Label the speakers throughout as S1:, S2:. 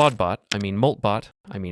S1: ClawdBot,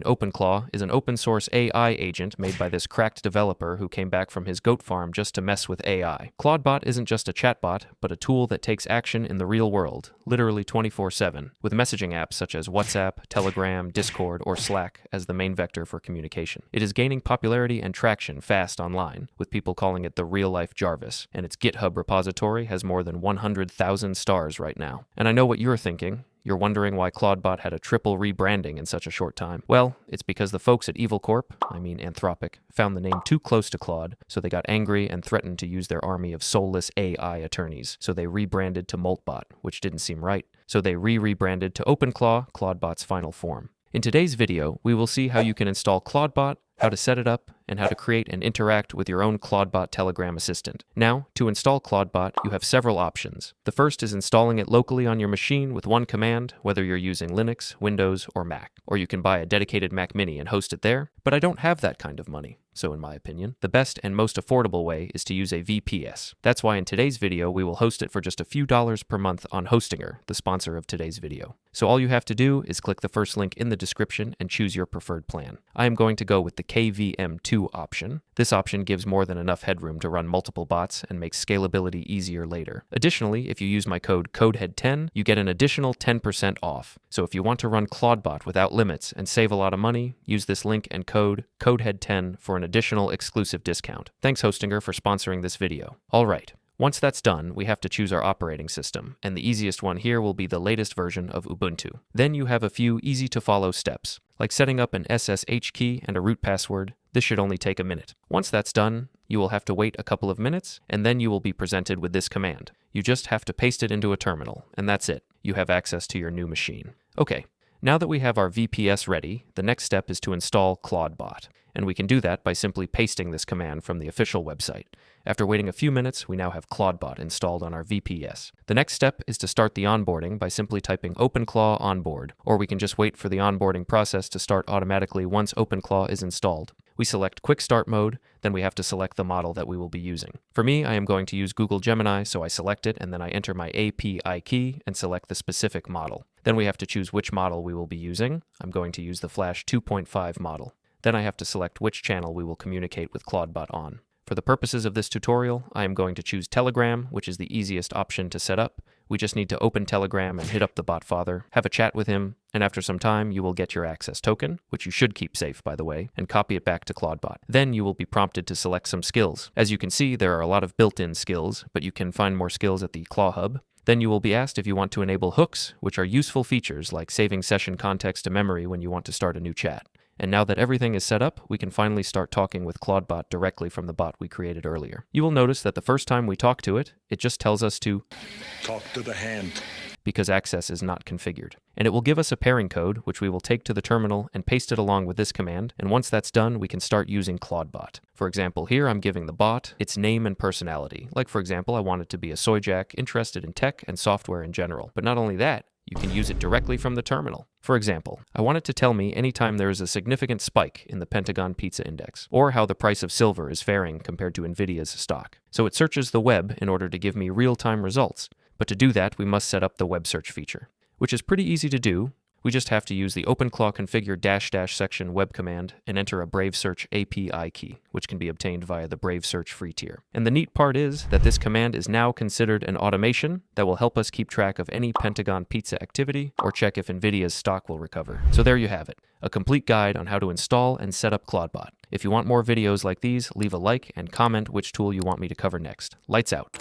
S1: OpenClaw, is an open-source AI agent made by this cracked developer who came back from his goat farm just to mess with AI. ClawdBot isn't just a chatbot, but a tool that takes action in the real world, literally 24/7, with messaging apps such as WhatsApp, Telegram, Discord, or Slack as the main vector for communication. It is gaining popularity and traction fast online, with people calling it the real-life Jarvis, and its GitHub repository has more than 100,000 stars right now. And I know what you're thinking. You're wondering why ClawdBot had a triple rebranding in such a short time. Well, it's because the folks at Anthropic, found the name too close to Claude, so they got angry and threatened to use their army of soulless AI attorneys. So they rebranded to MoltBot, which didn't seem right. So they rebranded to OpenClaw, ClawdBot's final form. In today's video, we will see how you can install ClawdBot, how to set it up, and how to create and interact with your own ClawdBot Telegram assistant. Now, to install ClawdBot, you have several options. The first is installing it locally on your machine with one command, whether you're using Linux, Windows, or Mac. Or you can buy a dedicated Mac Mini and host it there, but I don't have that kind of money. So in my opinion, the best and most affordable way is to use a VPS. That's why in today's video, we will host it for just a few dollars per month on Hostinger, the sponsor of today's video. So all you have to do is click the first link in the description and choose your preferred plan. I am going to go with the KVM2 option. This option gives more than enough headroom to run multiple bots and makes scalability easier later. Additionally, if you use my code CODEHEAD10, you get an additional 10% off. So if you want to run ClawdBot without limits and save a lot of money, use this link and code CODEHEAD10 for an additional exclusive discount. Thanks Hostinger for sponsoring this video. All right. Once that's done, we have to choose our operating system, and the easiest one here will be the latest version of Ubuntu. Then you have a few easy-to-follow steps, like setting up an SSH key and a root password. This should only take a minute. Once that's done, you will have to wait a couple of minutes, and then you will be presented with this command. You just have to paste it into a terminal, and that's it. You have access to your new machine. Okay, now that we have our VPS ready, the next step is to install ClawdBot. And we can do that by simply pasting this command from the official website. After waiting a few minutes, we now have ClawdBot installed on our VPS. The next step is to start the onboarding by simply typing OpenClaw onboard, or we can just wait for the onboarding process to start automatically once OpenClaw is installed. We select Quick Start Mode, then we have to select the model that we will be using. For me, I am going to use Google Gemini, so I select it and then I enter my API key and select the specific model. Then we have to choose which model we will be using. I'm going to use the Flash 2.5 model. Then I have to select which channel we will communicate with ClawdBot on. For the purposes of this tutorial, I am going to choose Telegram, which is the easiest option to set up. We just need to open Telegram and hit up the botfather, have a chat with him, and after some time, you will get your access token, which you should keep safe, by the way, and copy it back to ClawdBot. Then you will be prompted to select some skills. As you can see, there are a lot of built-in skills, but you can find more skills at the Claw Hub. Then you will be asked if you want to enable hooks, which are useful features like saving session context to memory when you want to start a new chat. And now that everything is set up, we can finally start talking with ClawdBot directly from the bot we created earlier. You will notice that the first time we talk to it, it just tells us to
S2: talk to the hand
S1: because access is not configured. And it will give us a pairing code, which we will take to the terminal and paste it along with this command. And once that's done, we can start using ClawdBot. For example, here I'm giving the bot its name and personality. Like for example, I want it to be a soy jack interested in tech and software in general. But not only that, you can use it directly from the terminal. For example, I want it to tell me anytime there is a significant spike in the Pentagon Pizza Index, or how the price of silver is faring compared to Nvidia's stock. So it searches the web in order to give me real-time results. But to do that, we must set up the web search feature, which is pretty easy to do. We just have to use the OpenClaw configure -- web command and enter a Brave Search API key, which can be obtained via the Brave Search free tier. And the neat part is that this command is now considered an automation that will help us keep track of any Pentagon Pizza activity or check if Nvidia's stock will recover. So there you have it, a complete guide on how to install and set up ClawdBot. If you want more videos like these, leave a like and comment which tool you want me to cover next. Lights out.